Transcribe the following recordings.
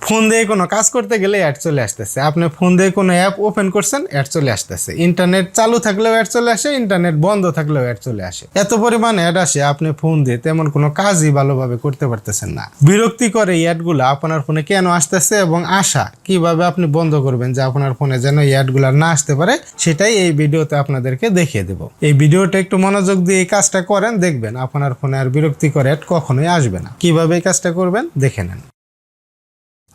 Phone দিয়ে কোনো কাজ করতে গেলে অ্যাড চলে আসতেছে, আপনি ফোন দিয়ে কোনো অ্যাপ ওপেন করছেন অ্যাড চলে আসতেছে, ইন্টারনেট চালু থাকলেও অ্যাড চলে আসে, ইন্টারনেট বন্ধ থাকলেও অ্যাড চলে আসে। এত পরিমাণ অ্যাড আসে আপনি ফোন দিয়ে তেমন কোনো কাজই ভালোভাবে করতে পারতেছেন না। বিরক্তিকর এই অ্যাডগুলো আপনার ফোনে কেন আসতেছে এবং আসা কিভাবে আপনি বন্ধ করবেন যে আপনার ফোনে যেন এই অ্যাডগুলো না আসতে পারে, সেটাই এই ভিডিওতে আপনাদেরকে দেখিয়ে দেব। এই ভিডিওটা একটু মনোযোগ দিয়ে এই কাজটা করেন, দেখবেন আপনার ফোনে আর বিরক্তিকর অ্যাড কখনোই আসবে না। কিভাবে এই কাজটা করবেন দেখে নেন।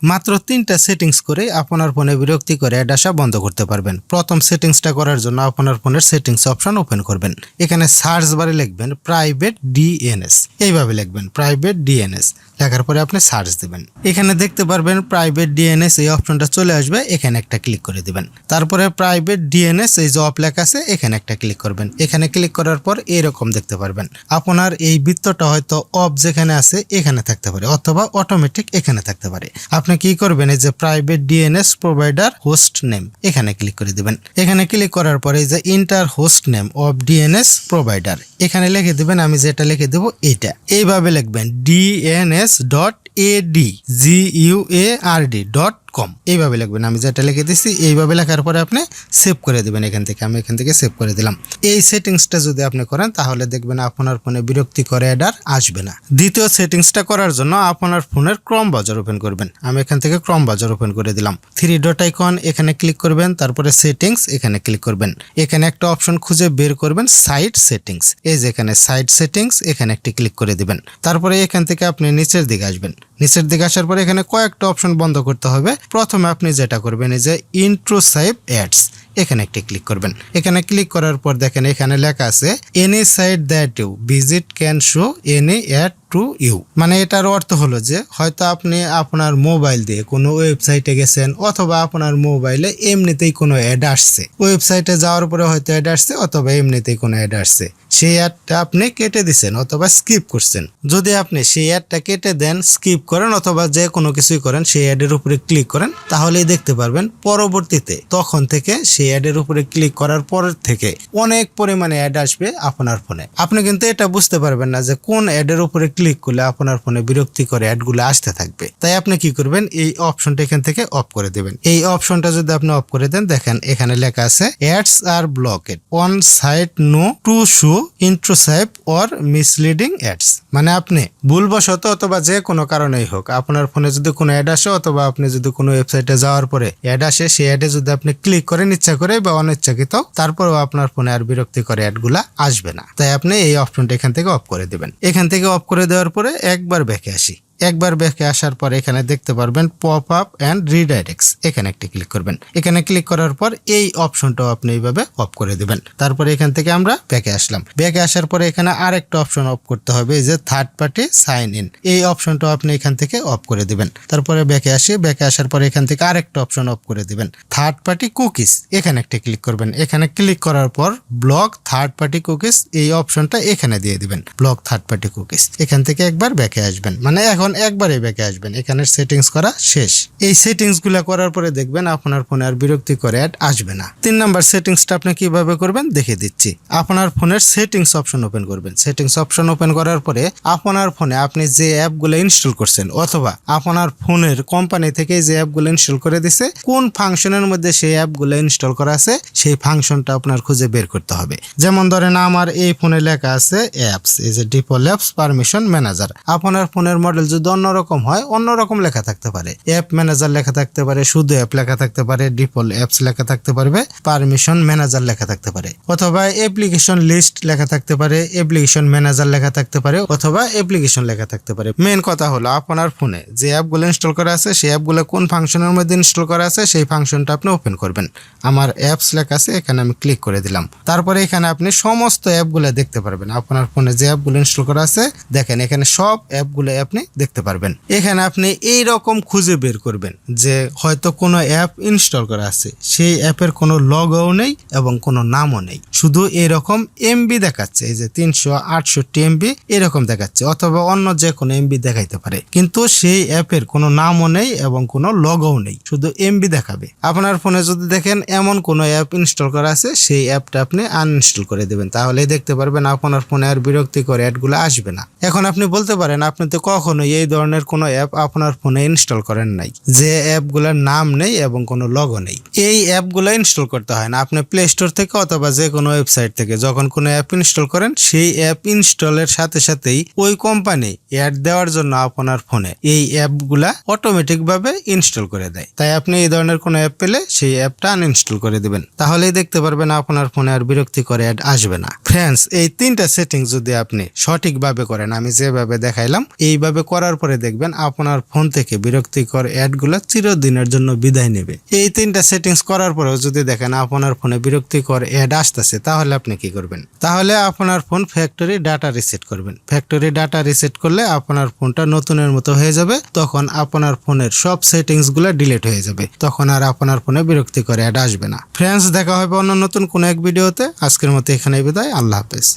মাত্র 3টা সেটিংস করে আপনার ফোনে বিরক্তিকর অ্যাড আসা বন্ধ করতে পারবেন। প্রথম সেটিংসটা করার জন্য আপনার ফোনের সেটিংস অপশন ওপেন করবেন। এখানে সার্চ বারে লিখবেন প্রাইভেট ডিএনএস, এইভাবে লিখবেন প্রাইভেট ডিএনএস। লেখার পরে আপনি সার্চ দিবেন। এখানে দেখতে পারবেন প্রাইভেট ডিএনএস এই অপশনটা চলে আসবে, এখানে একটা ক্লিক করে দিবেন। তারপরে প্রাইভেট ডিএনএস এই যে অফ লেখা আছে এখানে একটা ক্লিক করবেন। এখানে ক্লিক করার পর এরকম দেখতে পারবেন। আপনার এই বৃত্তটা হয়তো অফ যেখানে আছে এখানে থাকতে পারে অথবা অটোমেটিক এখানে থাকতে পারে। আপনি কি করবেন, এই যে private DNS provider host name এখানে ক্লিক করে দিবেন। এখানে ক্লিক করার পরে এই যে inter host name of DNS provider এখানে লিখে দিবেন। আমি যেটা লিখে দেবো এইটা, এইভাবে লিখবেন dns.adguard.com এইভাবে লিখবেন। আমি যেটা লিখে দিচ্ছি এইভাবে লেখার পরে আপনি সেভ করে দিবেন এখান থেকে। আমি এখান থেকে সেভ করে দিলাম। এই সেটিংসটা যদি আপনি করেন তাহলে দেখবেন আপনার ফোনে বিরক্তিকর অ্যাড আর আসবে না। দ্বিতীয় সেটিংসটা করার জন্য আপনার ফোনের ক্রোম ব্রাউজার ওপেন করবেন। আমি এখান থেকে ক্রোম ব্রাউজার ওপেন করে দিলাম। 3 ডট আইকন এখানে ক্লিক করবেন, তারপরে সেটিংস এখানে ক্লিক করবেন। এখানে একটা অপশন খুঁজে বের করবেন সাইট সেটিংস, এই যে এখানে সাইট সেটিংস এখানে একটি ক্লিক করে দিবেন। তারপরে এখান থেকে আপনি নিচের দিকে আসবেন। নিচের দিকে আসার পরে এখানে কয়েকটা অপশন বন্ধ করতে হবে। প্রথমে আপনি যেটা করবেন এই যে ইন্ট্রোসাইভ অ্যাডস এখানে একটি ক্লিক করবেন। এখানে ক্লিক করার পর দেখেন এখানে লেখা আছে any site that you visit can show any ad to you. মানে এটার অর্থ হলো যে হয়তো আপনি আপনার মোবাইল দিয়ে কোনো ওয়েবসাইটে গেছেন অথবা আপনার মোবাইলে এমনিতেই কোনো অ্যাড আসছে, ওয়েবসাইটে যাওয়ার পরে হয়তো অ্যাড আসছে অথবা এমনিতেই কোনো অ্যাড আসছে, সেই অ্যাডটা আপনি কেটে দিচ্ছেন অথবা স্কিপ করছেন। যদি আপনি সেই অ্যাডটা কেটে দেন, স্কিপ করেন অথবা যে কোনো কিছুই করেন সেই অ্যাডের উপরে ক্লিক করেন, তাহলেই দেখতে পারবেন পরবর্তীতে তখন থেকে সেই অ্যাডের উপরে ক্লিক করার পর থেকে অনেক পরিমাণে অ্যাড আসবে আপনার ফোনে। আপনি কিন্তু এটা বুঝতে পারবেন না যে কোন অ্যাডের উপরে ক্লিক করলে আপনার ফোনে বিরক্তিকর অ্যাডগুলো আসতে থাকবে। তাই আপনি কি করবেন, এই অপশনটা এখান থেকে অফ করে দেবেন। এই অপশনটা যদি আপনি অফ করে দেন, দেখেন এখানে লেখা আছে অ্যাডস আর blocked on site no to show intrusive or misleading ads. মানে আপনি ভুলবশত অথবা যে কোনো কারণেই হোক আপনার ফোনে যদি কোনো অ্যাড আসে অথবা আপনি যদি কোনো ওয়েবসাইটে যাওয়ার পরে অ্যাড আসে, সেই অ্যাডে যদি আপনি ক্লিক করেন ইচ্ছা করে বা অনিচ্ছাকৃত, তারপরেও আপনার ফোনে আর বিরক্তিকর অ্যাডগুলা আসবে না। তাই আপনি এই অপশনটা এখান থেকে অফ করে দিবেন। এখান থেকে অফ করে দেওয়ার পরে একবার ব্যাকে আসি। একবার ব্যাকে আসার পর এখানে দেখতে পারবেন পপ আপ অ্যান্ড রিডাইরেক্টস এখানে একটি ক্লিক করবেন। এখানে ক্লিক করার পর এই অপশনটাও আপনি এইভাবে অফ করে দিবেন। তারপরে এখান থেকে আমরা ব্যাকে আসলাম। ব্যাকে আসার পরে এখানে আরেকটা অপশন অফ করতে হবে, এই যে থার্ড পার্টি সাইন ইন, এই অপশনটাও আপনি এখান থেকে অফ করে দিবেন। তারপরে ব্যাকে আসি। ব্যাকে আসার পরে এখান থেকে আরেকটা অপশন অফ করে দিবেন, থার্ড পার্টি কুকিজ এখানে একটা ক্লিক করবেন। এখানে ক্লিক করার পর ব্লক থার্ড পার্টি কুকিজ এই অপশনটা এখানে দিয়ে দিবেন, ব্লক থার্ড পার্টি কুকিজ। এখান থেকে একবার ব্যাকে আসবেন, মানে এখন একবারে ব্যাকে আসবেন। এখানে সেটিংস করা শেষ। এই সেটিংস গুলা করার পরে দেখবেন আপনার ফোনে আর বিরক্তিকর অ্যাড আসবে না। 3 নাম্বার সেটিংসটা আপনি কিভাবে করবেন দেখে দিচ্ছি। আপনার ফোনের সেটিংস অপশন ওপেন করবেন। সেটিংস অপশন ওপেন করার পরে আপনার ফোনে আপনি যে অ্যাপগুলো ইনস্টল করছেন অথবা আপনার ফোনের কোম্পানি থেকে যে অ্যাপগুলো ইনস্টল করে দিছে, কোন ফাংশনের মধ্যে সেই অ্যাপগুলো ইনস্টল করা আছে সেই ফাংশনটা আপনার খুঁজে বের করতে হবে। যেমন ধরেন আমার এই ফোনে লেখা আছে অ্যাপস, এই যে ডিফল্ট অ্যাপস পারমিশন ম্যানেজার। আপনার ফোনের মডেল যদি অন্যরকম হয় অন্যরকম লেখা থাকতে পারে, অ্যাপ ম্যানেজার লেখা থাকতে পারে, শুধু অ্যাপ লেখা থাকতে পারে, ডিফল্ট অ্যাপস লেখা থাকতে পারবে, পারমিশন ম্যানেজার লেখা থাকতে পারে, অথবা অ্যাপ্লিকেশন লিস্ট লেখা থাকতে পারে, অ্যাপ্লিকেশন ম্যানেজার লেখা থাকতে পারে, অথবা অ্যাপ্লিকেশন লেখা থাকতে পারে। মেন কথা হলো আপনার ফোনে যে অ্যাপগুলো ইনস্টল করা আছে সেই অ্যাপগুলো কোন ফাংশনের মধ্যে ইনস্টল করা আছে সেই ফাংশনটা আপনি ওপেন করবেন। আমার অ্যাপস লেখা আছে, এখানে আমি ক্লিক করে দিলাম। তারপরে এখানে আপনি সমস্ত অ্যাপগুলো দেখতে পারবেন। আপনার ফোনে যে অ্যাপগুলো ইনস্টল করা আছে দেখেন এখানে সব অ্যাপগুলো আপনি দেখতে পারবেন। এখানে আপনি এই রকম খুঁজে বের করবেন যে হয়তো কোনো অ্যাপ ইনস্টল করা আছে, সেই অ্যাপের কোনো লগও নেই এবং কোনো নামও নেই, শুধু এরকম এমবি দেখাচ্ছে, এই যে 368 এমবি এরকম দেখাচ্ছে, অথবা অন্য যে কোনো এমবি দেখাইতে পারে, কিন্তু সেই অ্যাপের কোনো নামও নেই এবং কোনো লগও নেই, শুধু এমবি দেখাবে। আপনার ফোনে যদি দেখেন এমন কোনো অ্যাপ ইনস্টল করা আছে সেই অ্যাপটা আপনি আনইনস্টল করে দেবেন, তাহলেই দেখতে পারবেন আপনার ফোনে আর বিরক্তিকর অ্যাডগুলো আসবে না। এখন আপনি বলতে পারেন আপনি তো কখনো এই ধরনের কোনো অ্যাপ আপনার ফোনে ইনস্টল করেন নাই, যে অ্যাপগুলোর নাম নেই এবং কোনো লগো নেই, এই অ্যাপগুলো ইনস্টল করতে হয় না। আপনি প্লে স্টোর থেকে অথবা যে কোনো ওয়েবসাইট থেকে যখন কোনো অ্যাপ ইনস্টল করেন, সেই অ্যাপ ইনস্টলের সাথে সাথেই ওই কোম্পানি অ্যাড দেওয়ার জন্য আপনার ফোনে এই অ্যাপগুলা অটোমেটিক ভাবে ইনস্টল করে দেয়। তাই আপনি এই ধরনের কোনো অ্যাপ পেলে সেই অ্যাপটা আনইনস্টল করে দিবেন, তাহলেই দেখতে পারবেন আপনার ফোনে আর বিরক্তিকর অ্যাড আসবে না। ফ্রেন্ডস, এই 3টা সেটিংস যদি আপনি সঠিকভাবে করেন, আমি যেভাবে দেখাইলাম এইভাবে করার পরে দেখবেন আপনার ফোন থেকে বিরক্তিকর অ্যাডগুলো চিরদিনের জন্য বিদায় নেবে। এই 3টা সেটিংস করার পরেও যদি দেখেন আপনার ফোনে বিরক্তিকর অ্যাড আসতেছে, তাহলে আপনি কি করবেন? তাহলে আপনার ফোন ফ্যাক্টরি ডাটা রিসেট করবেন। ফ্যাক্টরি ডাটা রিসেট করলে আপনার ফোনটা নতুনের মতো হয়ে যাবে, তখন আপনার ফোনের সব সেটিংস গুলো ডিলিট হয়ে যাবে, তখন আর আপনার ফোনে বিরক্তিকর অ্যাড আসবে না। ফ্রেন্ডস, দেখা হবে অন্য নতুন কোনো এক ভিডিওতে। আজকের মতো এখানেই বিদায়। আল্লাহ হাফেজ।